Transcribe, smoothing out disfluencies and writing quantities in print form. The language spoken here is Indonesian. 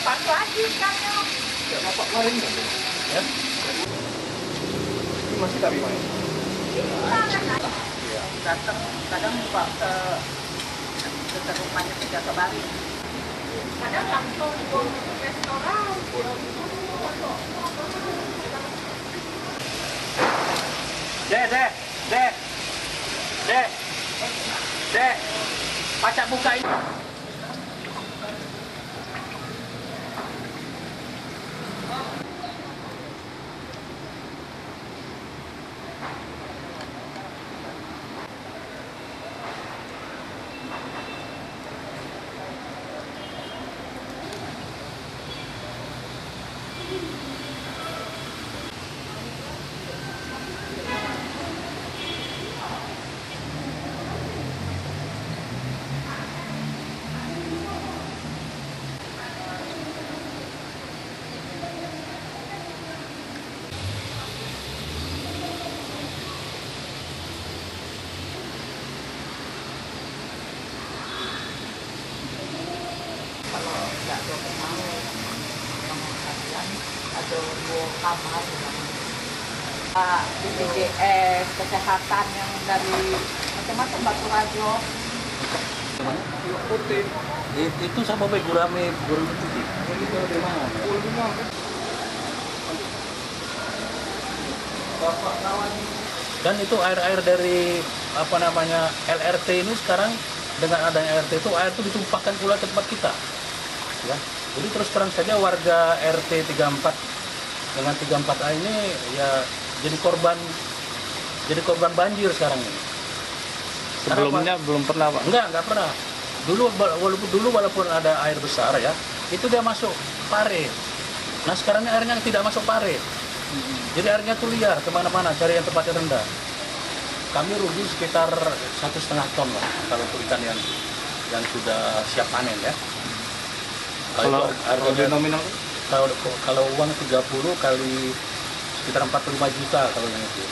Kapan lagi ikannya? Ya, apa kemarin ya? Ini masih tapi main. Iya. Datang kadang Pak ke rumahnya ke Jakabaring. Kadang langsung ke restoran. Dek, pacak buka ini. Kalau nggak dokter mau kalian ada 2 kamar BPJS kesehatan yang dari macam-macam Batu Rajo. Putih. Itu sama baik gurame putih. Itu dari mana? Bapak kawan. Dan itu air-air dari apa namanya LRT ini sekarang dengan adanya LRT itu air itu ditumpahkan pula ke tempat kita. Ya. Jadi terus terang saja warga RT 34 dengan 34A ini ya jadi korban banjir sekarang ini. Sebelumnya belum pernah, Pak? Enggak pernah. Walaupun ada air besar ya, itu dia masuk pare. Nah sekarang ini airnya tidak masuk pare. Jadi airnya tuh liar kemana-mana, cari yang tempatnya rendah. Kami rugi sekitar 1,5 ton lah kalau untuk ikan yang sudah siap panen ya. Kalau harganya nominal kalau uang 30 kali sekitar 45 juta kalau yang itu.